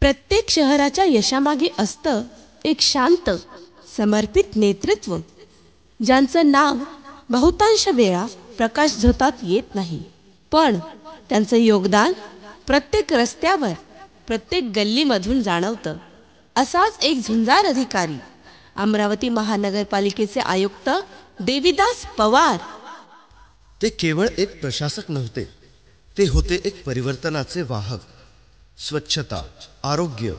प्रत्येक शहराच्या यशामागे असतं एक शांत समर्पित नेतृत्व, ज्यांचं नाव बहुतांश वेळा प्रकाश झोतात येत नाही, पण त्यांचं योगदान प्रत्येक रस्त्यावर, प्रत्येक गल्लीमधून जाणवतं. असाच एक झुंजार अधिकारी अमरावती महानगरपालिकेचे आयुक्त देविदास पवार. ते केवळ एक प्रशासक नव्हते, ते होते एक परिवर्तनाचे वाहक. स्वच्छता, आरोग्य,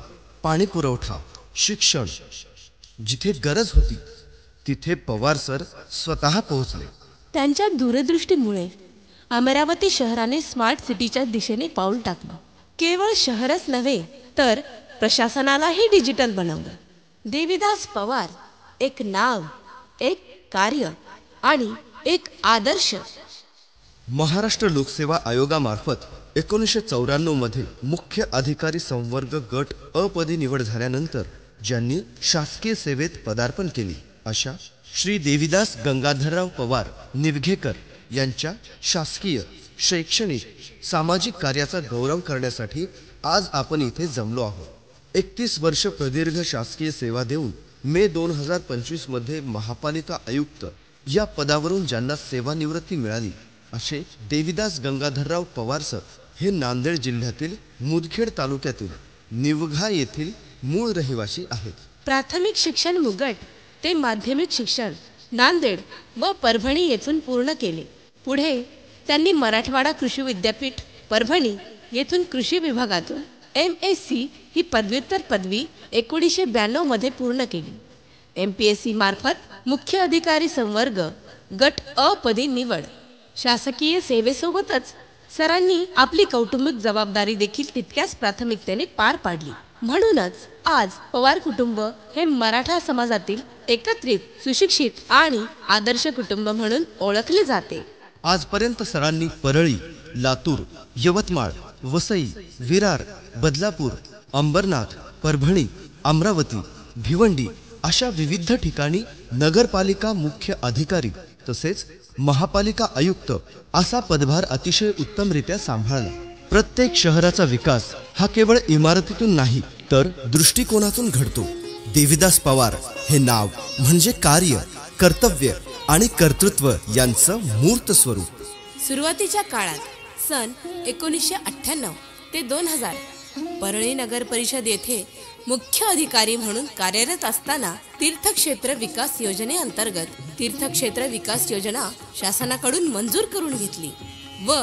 पाणी पुरवठा, शिक्षण, जिथे गरज होती तिथे पवार सर स्वतः पोहोचले. त्यांच्या दूरदृष्टीमुळे अमरावती शहराने स्मार्ट सिटीच्या दिशेने पाऊल टाकलं. केवळ शहरच नव्हे तर प्रशासनालाही डिजिटल बनवलं. देविदास पवार एक नाव, एक कार्य आणि एक आदर्श. महाराष्ट्र लोकसेवा आयोगामार्फत 1994 मध्ये मुख्य अधिकारी संवर्ग गट अ पदी निवड झाल्यानंतर ज्यांनी शासकीय सेवेत पदार्पण केले अशा श्री देविदास गंगाधरराव पवार निवघेकर यांच्या शासकीय, शैक्षणिक, सामाजिक कार्याचा गौरव करण्यासाठी आज आपण इथे जमलो आहोत. 31 वर्ष प्रदीर्घ शासकीय सेवा देऊन मे 2025 मध्ये महापालिका आयुक्त या पदावरून ज्यांना सेवानिवृत्ती मिळाली असे देविदास गंगाधरराव पवार सर हे नांदेड जिल्ह्यातील मुदखेड तालुक्यातील निवघा येथील मूळ रहिवासी आहेत. प्राथमिक शिक्षण मुगट ते माध्यमिक शिक्षण नांदेड व परभणी येथून पूर्ण केले. पुढे त्यांनी मराठवाडा कृषी विद्यापीठ परभणी येथून कृषी विभागातून MSc ही पदव्युत्तर पदवी 1992 मध्ये पूर्ण केली. MPSC मार्फत मुख्य अधिकारी संवर्ग गट अ पदी निवड. शासकीय सेवेसोबतच सरांनी आपली कौटुंबिक जबाबदारी देखील तितक्याच प्राथमिकतेने पार पाडली. म्हणूनच आज पवार कुटुंब हे मराठा समाजातील एकत्रित, सुशिक्षित आणि आदर्श कुटुंब म्हणून ओळखले जाते. आजपर्यंत सरांनी परळी, लातूर, यवतमाळ, वसई, विरार, बदलापूर, अंबरनाथ, परभणी, अमरावती, भिवंडी अशा विविध ठिकाणी नगरपालिका मुख्य अधिकारी तसेच महापालिका आयुक्त असा पदभार अतिशय उत्तमरित्या सांभाळला. प्रत्येक शहराचा विकास हा केवळ इमारतीतून नाही तर दृष्टिकोनातून घडतो. देविदास पवार हे नाव म्हणजे कार्य, कर्तव्य आणि कर्तृत्व यांचं मूर्त स्वरूप. सुरुवातीच्या काळात सन 1998 ते 2000 परळी नगर परिषद येथे मुख्य अधिकारी म्हणून कार्यरत असताना तीर्थक्षेत्र विकास योजनेअंतर्गत तीर्थक्षेत्र विकास योजना शासनाकडून मंजूर करून घेतली व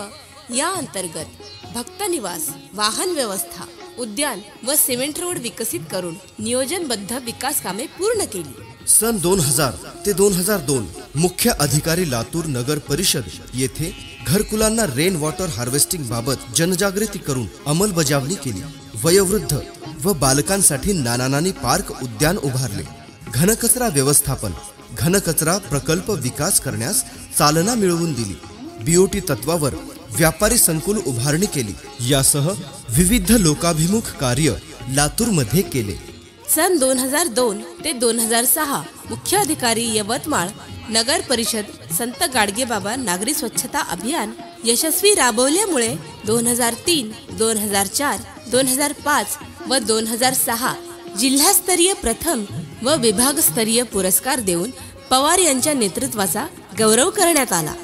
या अंतर्गत भक्त निवास, वाहन व्यवस्था, उद्यान व सिमेंट रोड विकसित करून नियोजनबद्ध विकास कामे पूर्ण केली. सन 2000 ते 2002 मुख्य अधिकारी लातूर नगर परिषद येथे घरकुलांना रेन वॉटर हार्वेस्टिंग बाबत जनजागृती करून अंमलबजावणी केली. वयोवृद्ध व बालकांसाठी नानानानी पार्क उद्यान उभारले. घनकचरा व्यवस्थापन, घनकचरा प्रकल्प विकास करण्यास चालना मिळवून दिली. BOT तत्वावर व्यापारी संकुल उभारणी केली. यासह विविध लोकाभिमुख कार्य लातूरमध्ये केले. सन 2002 ते 2006 मुख्य अधिकारी यवतमाळ नगर परिषद संत गाडगेबाबा नागरी स्वच्छता अभियान यशस्वी राबवल्यामुळे 2003, 2004, 2005 व 2006 जिल्हास्तरीय प्रथम व विभागस्तरीय पुरस्कार देऊन पवार यांच्या नेतृत्वाचा गौरव करण्यात आला.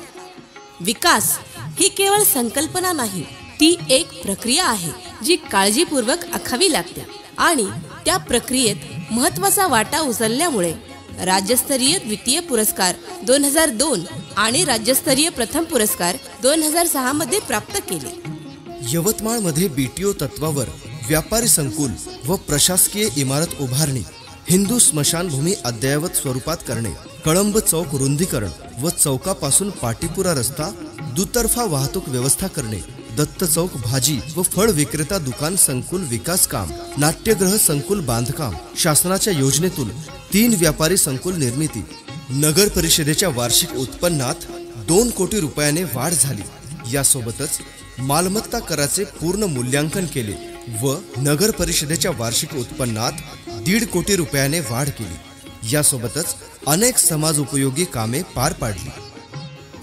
विकास ही केवळ संकल्पना नाही, ती एक प्रक्रिया आहे जी काळजीपूर्वक आखावी लागते आणि त्या प्रक्रियेत महत्त्वाचा वाटा उचलल्यामुळे राज्यस्तरीय द्वितीय पुरस्कार 2002 आणि राज्यस्तरीय प्रथम पुरस्कार 2006 मध्ये प्राप्त केले. यवतमाळमध्ये BTO तत्वावर व्यापारी संकुल व प्रशासकीय इमारत उभारणी, हिंदू स्मशानभूमी अद्ययावत स्वरूपात करणे, कळंब चौक रुंदीकरण व चौकापासून पाटीपुरा रस्ता दुतर्फा वाहतूक व्यवस्था करणे, दत्त चौक भाजी व फळ विक्रेता दुकान संकुल विकास काम, नाट्यगृह संकुल बांधकाम, शासनाच्या योजनेतून 3 व्यापारी संकुल निर्मिती. नगर परिषदेच्या वार्षिक उत्पन्नात 2 कोटी रुपयाने वाढ झाली. यासोबतच मालमत्ता कराचे पूर्ण मूल्यांकन केले व नगर परिषदेच्या वार्षिक उत्पन्नात 1.5 कोटी रुपयाने वाढ केली. यासोबतच अनेक समाज उपयोगी कामे पार पाडली.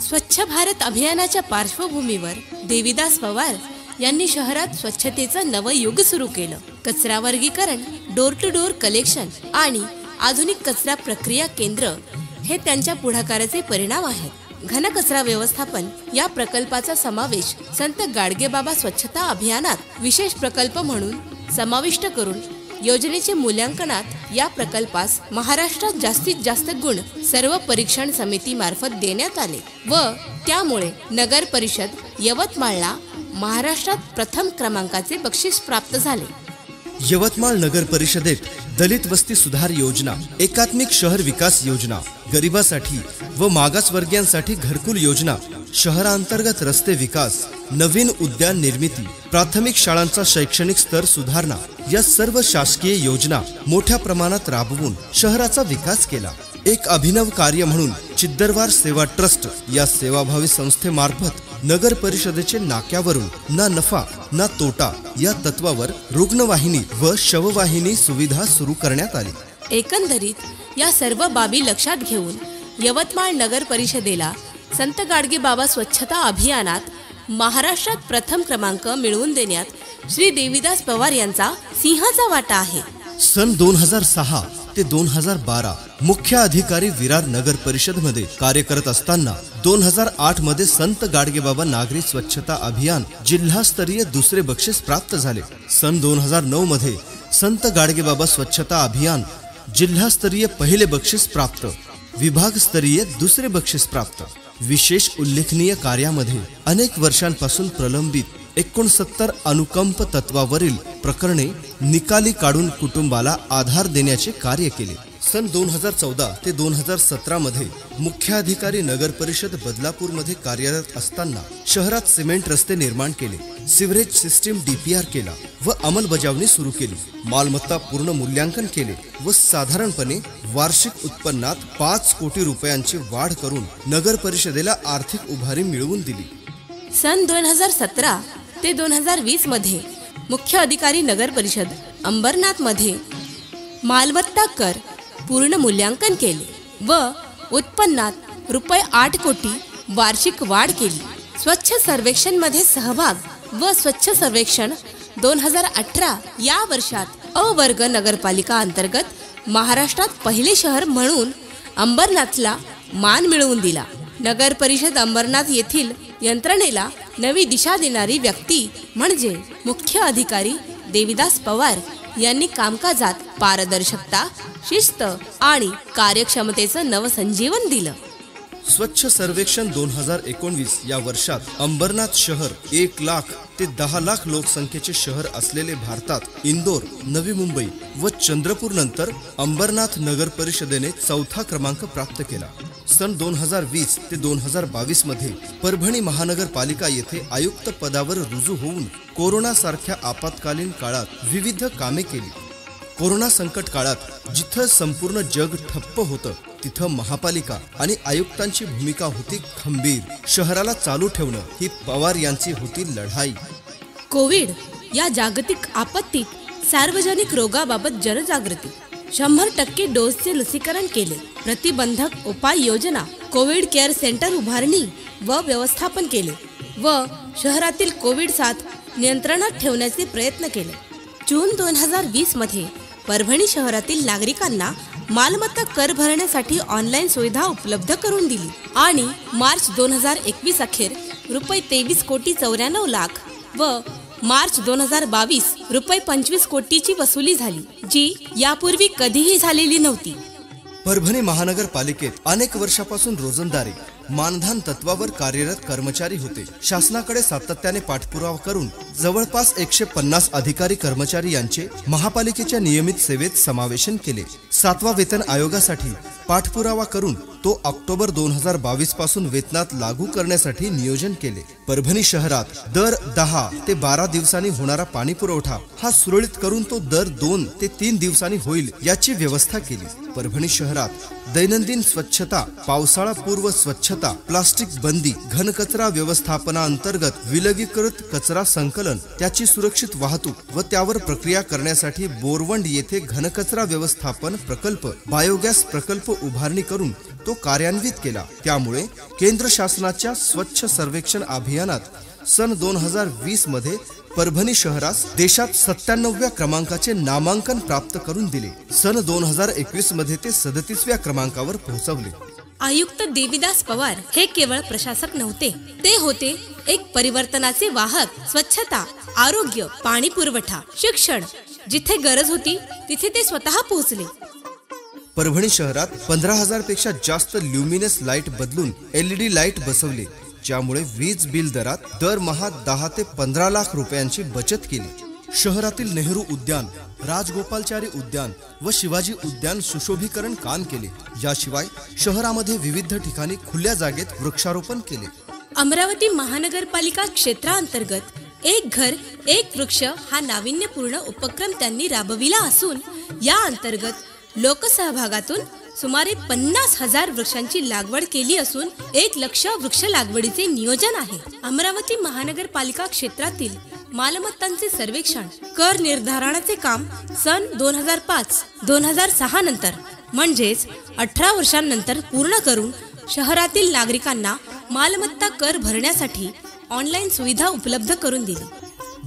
स्वच्छ भारत अभियानाच्या पार्श्वभूमीवर देविदास पवार यांनी शहरात स्वच्छतेचं नवं युग सुरू केलं. कचरा वर्गीकरण, डोर टू डोर कलेक्शन आणि आधुनिक कचरा प्रक्रिया केंद्र हे त्यांच्या पुढाकाराचे परिणाम आहेत. घनकचरा व्यवस्थापन या प्रकल्पाचा समावेश संत गाडगेबाबा स्वच्छता अभियानात विशेष प्रकल्प म्हणून समाविष्ट करून योजनेचे मूल्यांकनात या प्रकल्पास महाराष्ट्रात जास्तीत जास्त गुण सर्व परीक्षण समिती मार्फत देण्यात आले व त्यामुळे नगर परिषद यवतमाळला महाराष्ट्रात प्रथम क्रमांकाचे बक्षीस प्राप्त झाले. यवतमाळ नगर परिषदेत दलित वस्ती सुधार योजना, एकात्मिक शहर विकास योजना, गरिबासाठी व मागासवर्गीयांसाठी घरकुल योजना, शहरांतर्गत रस्ते विकास, नवीन उद्यान निर्मिती, प्राथमिक शाळांचा शैक्षणिक स्तर सुधारणा या सर्व शासकीय योजना मोठ्या प्रमाणात राबवून शहराचा विकास केला. एक अभिनव कार्य म्हणून चिद्दरवार सेवा ट्रस्ट या सेवाभावी संस्थेमार्फत नगर परिषदेचे नाक्यावरून ना नफा ना तोटा या तत्वावर रुग्णवाहिनी व शववाहिनी सुविधा सुरू करण्यात आली. एकंदरीत या सर्व बाबी लक्षात घेऊन यवतमाळ नगर परिषदेला संत गाडगेबाबा स्वच्छता अभियानात महाराष्ट्रात प्रथम क्रमांक मिळवून देण्यात श्री देवीदास पवार यांचा सिंहाचा वाटा आहे. सन 2006 ते 2012 मुख्य अधिकारी विरार नगर परिषद मध्ये कार्य करत असताना 2008 मध्ये संत गाडगेबाबा नागरी स्वच्छता अभियान जिल्हास्तरीय दुसरे बक्षीस प्राप्त झाले. सन 2009 मध्ये संत गाडगेबाबा स्वच्छता अभियान जिल्हास्तरीय पहिले बक्षीस प्राप्त, विभागस्तरीय दुसरे बक्षीस प्राप्त. विशेष उल्लेखनीय कार्यामध्ये अनेक वर्षांपासून प्रलंबित 69 अनुकंप तत्वावरील प्रकरणे निकाली काढून कुटुंबाला आधार देण्याचे कार्य केले. सन 2014 ते 2017 मध्ये मुख्याधिकारी नगर परिषद बदलापूर मध्ये कार्यरत असताना शहरात सिमेंट रस्ते निर्माण केले, सिवरेज सिस्टीम DPR केला व अंमलबजावणी सुरू केली. मालमत्ता पूर्ण मूल्यांकन केले व साधारणपणे वार्षिक उत्पन्नात 5 कोटी रुपयांची वाढ करून नगर परिषदेला आर्थिक उभारी मिळवून दिली. सन 2017 ते 2020 मध्ये मुख्य अधिकारी नगर परिषद अंबरनाथ मध्ये मालमत्ता कर पूर्ण मूल्यांकन केले व उत्पन्नात रुपये 8 कोटी वार्षिक वाढ केली. स्वच्छ सर्वेक्षण मध्ये सहभाग व स्वच्छ सर्वेक्षण 2018 या वर्षात अ वर्ग नगरपालिका अंतर्गत महाराष्ट्रात पहिले शहर म्हणून अंबरनाथला मान मिळवून दिला. नगर परिषद अंबरनाथ येथील यंत्रणेला नवी दिशा देणारी व्यक्ती म्हणजे मुख्य अधिकारी देवीदास पवार यांनी कामकाजात पारदर्शकता, शिस्त आणि कार्यक्षमतेचं नवसंजीवन दिलं. स्वच्छ सर्वेक्षण 2019 या वर्षात अंबरनाथ शहर 1 लाख ते 10 लाख लोकसंख्येचे शहर असलेले भारतात इंदोर, नवी मुंबई व चंद्रपूर नंतर अंबरनाथ नगर परिषदेने 4था क्रमांक प्राप्त केला. सन 2020 ते 2022 मध्ये परभणी महानगरपालिका येथे आयुक्त पदावर रुजू होऊन कोरोना सारख्या आपत्कालीन काळात विविध कामे केली. कोरोना संकट काळात जिथं संपूर्ण जग ठप्प होतं तिथं महापालिका आणि आयुक्तांची भूमिका होती खंबीर. शहराला चालू ठेवणं ही पवार यांची होती लढाई. कोविड या जागतिक आपत्तीत सार्वजनिक रोगाबाबत जनजागृती, 100% डोसचे लसीकरण केले, प्रतिबंधक उपाययोजना, कोविड केअर सेंटर उभारणी व व्यवस्थापन केले व शहरातील कोविड साथ नियंत्रणात ठेवण्याचे प्रयत्न केले. जून 2020 मध्ये परभणी शहरातील नागरिकांना मालमत्ता कर भरण्यासाठी ऑनलाईन सुविधा उपलब्ध करून दिली आणि मार्च 2021 अखेर रुपये 23 कोटी 94 लाख व मार्च 2022 रुपये 25 कोटीची वसुली झाली, जी यापूर्वी कधीही झालेली नव्हती. परभणी महानगरपालिकेत अनेक वर्षापासून रोजंदारी मानधन तत्वावर कार्यरत कर्मचारी होते. शासनाकडे सातत्याने पाठपुरावा करून जवळपास 150 अधिकारी कर्मचारी यांचे महापालिकेच्या नियमित सेवेत समावेशन केले. 7वा वेतन आयोगासाठी पाठपुरावा करून तो ऑक्टोबर 2022 पासून वेतनात लागू करण्यासाठी नियोजन केले. परभणी शहरात दर 10 ते 12 दिवसांनी होणारा पाणी पुरवठा हा सुरळीत करून तो दर 2 ते 3 दिवसांनी होईल याची व्यवस्था केली. परभणी शहरात दैनंदिन स्वच्छता, पावसाळा पूर्व स्वच्छता, प्लास्टिक बंदी, घनकचरा व्यवस्थापनाअंतर्गत विलगीकृत कचरा संकलन, त्याची सुरक्षित वाहतूक व त्यावर प्रक्रिया करण्यासाठी बोरवंड येथे घनकचरा व्यवस्थापन प्रकल्प, बायोगॅस प्रकल्प उभारणी करून तो कार्यान्वित केला. त्यामुळे केंद्र शासनाच्या स्वच्छ सर्वेक्षण अभियानात सन 2020 मध्ये परभणी शहरास देशात 97व्या क्रमांकाचे नामांकन प्राप्त करून दिले. सन 2021 मध्ये ते 37व्या क्रमांकावर पोहोचवले. आयुक्त देविदास पवार हे केवळ प्रशासक नव्हते, ते होते एक परिवर्तनाचे वाहक. स्वच्छता, आरोग्य, पाणी पुरवठा, शिक्षण, जिथे गरज होती तिथे ते स्वतः पोहोचले. परभणी शहरात 15,000 पेक्षा जास्त ल्युमिनस लाईट बदलून LED लाईट बसवले, ज्यामुळे वीज बिल दरात दरमहा 10 ते 15 लाख रुपयांची बचत केली. शहरातील नेहरू उद्यान, राजगोपालचारी उद्यान व शिवाजी उद्यान सुशोभीकरण काम केले. याशिवाय शहरामध्ये विविध ठिकाणी खुल्या जागेत वृक्षारोपण केले. अमरावती महानगरपालिका क्षेत्रांतर्गत एक घर एक वृक्ष हा नाविन्यपूर्ण उपक्रम त्यांनी राबविला असून या अंतर्गत लोकसहभागातून सुमारे 50,000 वृक्षांची लागवड केली असून 1 लाख वृक्ष लागवडीचे नियोजन आहे. अमरावती महानगरपालिका क्षेत्रातील मालमत्तांचे सर्वेक्षण, कर निर्धारणाचे काम सन 2005-2006 नंतर म्हणजेच 18 वर्षांनंतर पूर्ण करून शहरातील नागरिकांना मालमत्ता कर भरण्यासाठी ऑनलाईन सुविधा उपलब्ध करून दिली.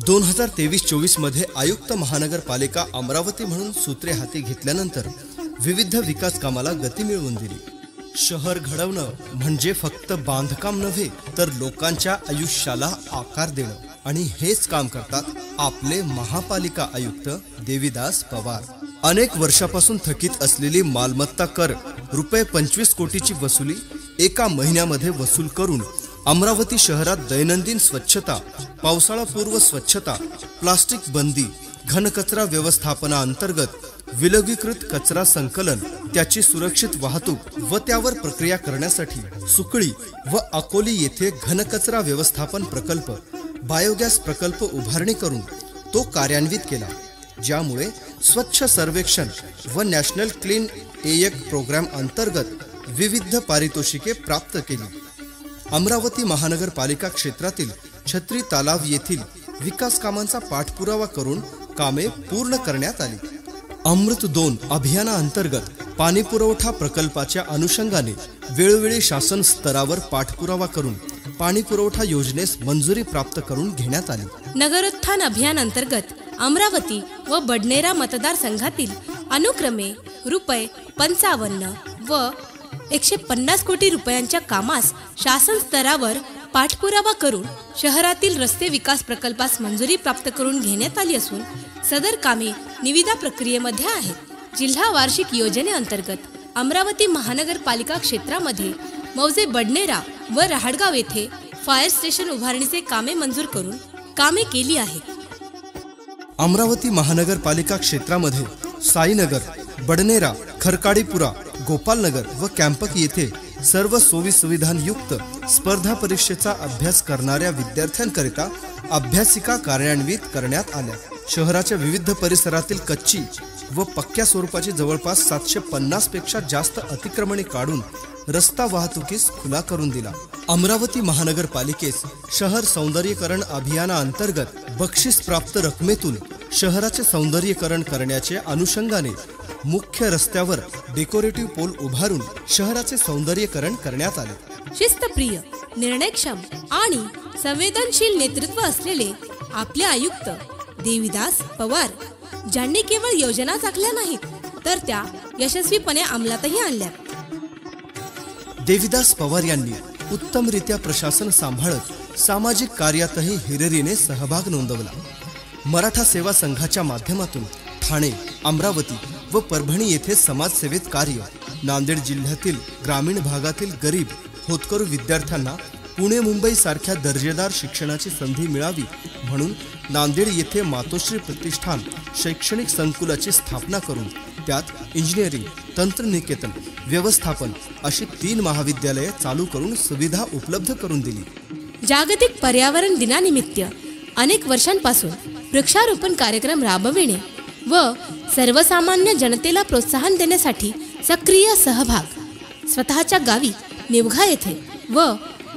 2023-24 मध्ये आयुक्त महानगरपालिका अमरावती म्हणून सूत्रे हाती घेतल्यानंतर विविध विकास कामाला गती मिळवून दिली. शहर घडवणं म्हणजे फक्त बांधकाम नव्हे, तर लोकांच्या आयुष्याला आकार देणं, आणि हेच काम करतात आपले महापालिका आयुक्त देविदास पवार. अनेक वर्षापासून थकीत असलेली मालमत्ता कर रुपये 25 कोटीची वसुली एका महिन्यामध्ये वसूल करून अमरावती शहरात दैनंदिन स्वच्छता, पावसाळापूर्व स्वच्छता, प्लास्टिक बंदी, घनकचरा व्यवस्थापनाअंतर्गत विलगीकृत कचरा संकलन, त्याची सुरक्षित वाहतूक व त्यावर प्रक्रिया करण्यासाठी सुकळी व अकोली येथे घनकचरा व्यवस्थापन प्रकल्प, बायोगॅस प्रकल्प उभारणी करून तो कार्यान्वित केला, ज्यामुळे स्वच्छ सर्वेक्षण व नॅशनल क्लीन एयर प्रोग्राम अंतर्गत विविध पारितोषिके प्राप्त केली. अमरावती महानगरपालिका क्षेत्रातील छत्री तलाव येथील विकास कामांचा पाठपुरावा करून कामे पूर्ण करण्यात आली. अमृत 2 अभियानाअंतर्गत पाणी पुरवठा प्रकल्पाच्या अनुषंगाने वेळोवेळी शासन स्तरावर पाठपुरावा करून पाणी पुरवठा योजनेस मंजुरी प्राप्त करून घेण्यात आली. नगरोत्थान अभियान अंतर्गत अमरावती व बडनेरा मतदारसंघातील अनुक्रमे रुपये 55 व 150 कोटी रुपयांच्या कामास शासन स्तरावर पाठपुरावा करून शहरातील रस्ते विकास प्रकल्पास मंजुरी प्राप्त करून घेण्यात आली असून सदर कामे निविदा प्रक्रियेमध्ये आहेत. जिल्हा वार्षिक योजनेअंतर्गत अमरावती महानगरपालिका क्षेत्रामध्ये मौजे बडनेरा व रहाटगाव येथे फायर स्टेशन उभारणीचे कामे मंजूर करून कामे केली आहेत. अमरावती महानगरपालिका क्षेत्रामध्ये साईनगर, बडनेरा, खरकाडीपुरा, गोपालनगर व कॅम्पक येथे सर्व सोयी सुविधांयुक्त स्पर्धा परीक्षेचा अभ्यास करणाऱ्या विद्यार्थ्यांकरिता अभ्यासिका कार्यान्वित करण्यात आल्या. शहराच्या विविध परिसरातील कच्ची व पक्क्या स्वरूपाची जवळपास 750 पेक्षा जास्त अतिक्रमणे काढून रस्ता वाहतुकीस खुला करून दिला. अमरावती महानगरपालिकेस शहर सौंदर्यीकरण अभियानाअंतर्गत बक्षीस प्राप्त रकमेतून शहराचे सौंदर्यीकरण करण्याचे अनुषंगाने मुख्य रस्त्यावर डेकोरेटिव्ह पोल उभारून शहराचे सौंदर्यीकरण करण्यात आले. शिस्तप्रिय, निर्णयक्षम आणि संवेदनशील नेतृत्व असलेले आपले आयुक्त देविदास पवार, ज्यांनी केवळ योजना आखल्या नाहीत तर त्या यशस्वीपणे अंमलातही आणल्या. देविदास पवार यांनी उत्तमरित्या प्रशासन सांभाळत सामाजिक कार्यातही हिरिरीने सहभाग नोंदवला. मराठा सेवा संघाच्या माध्यमातून ठाणे, अमरावती व परभणी येथे समाजसेवेत कार्य, नांदेड जिल्ह्यातील ग्रामीण भागातील गरीब होतकरू विद्यार्थ्यांना पुणे मुंबई सारख्या दर्जेदार शिक्षणाची संधी मिळावी म्हणून नांदेड येथे मातोश्री प्रतिष्ठान शैक्षणिक संकुलाची स्थापना करून त्यात इंजिनिअरिंग, तंत्रनिकेतन, व्यवस्थापन अशी 3 महाविद्यालये चालू करून सुविधा उपलब्ध करून दिली. जागतिक पर्यावरण दिनानिमित्त अनेक वर्षांपासून वृक्षारोपण कार्यक्रम राबविणे व सर्वसामान्य जनतेला प्रोत्साहन देण्यासाठी सक्रिय सहभाग. स्वतःच्या गावी निवघा येथे व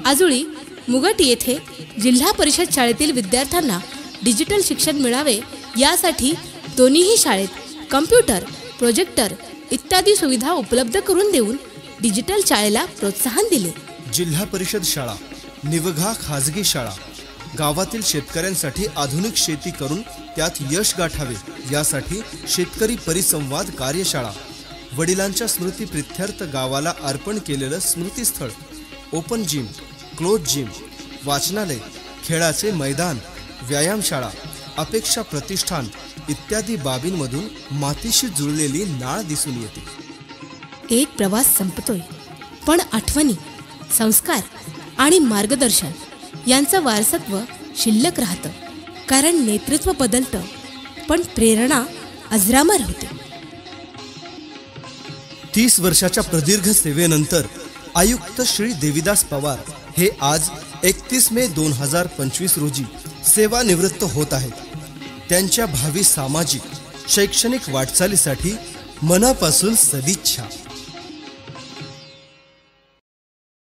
आजुळी मुगट येथे जिल्हा परिषद शाळेतील विद्यार्थ्यांना डिजिटल शिक्षण मिळावे यासाठी दोन्हीही शाळेत कम्प्युटर, प्रोजेक्टर इत्यादी सुविधा उपलब्ध करून देऊन डिजिटल शाळेला प्रोत्साहन दिले. जिल्हा परिषद शाळा, निवघा खाजगी शाळा, गावातील शेतकऱ्यांसाठी आधुनिक शेती करून त्यात यश गाठावे यासाठी शेतकरी परिसंवाद कार्यशाळा, वडिलांच्या स्मृतीप्रित्यर्थ गावाला अर्पण केलेलं स्मृतीस्थळ, ओपन जिम, क्लोज जिम, वाचनालय, खेळाचे मैदान, व्यायामशाळा, अपेक्षा प्रतिष्ठान इत्यादी बाबींमधून मातीशी जुळलेली नाळ दिसून येते। एक प्रवास संपतोय, पण आठवणी, संस्कार आणि मार्गदर्शन यांचं वारसत्व शिल्लक राहतं। कारण नेतृत्व बदलतं, पण प्रेरणा अजरामर होते। 30 वर्षाच्या प्रदीर्घ सेवेनंतर आयुक्त श्री देविदास पवार हे आज 31 मे 2025 रोजी सेवानिवृत्त होत आहेत। त्यांच्या भावी सामाजिक शैक्षणिक वाटचालीसाठी मनापासून सदिच्छा।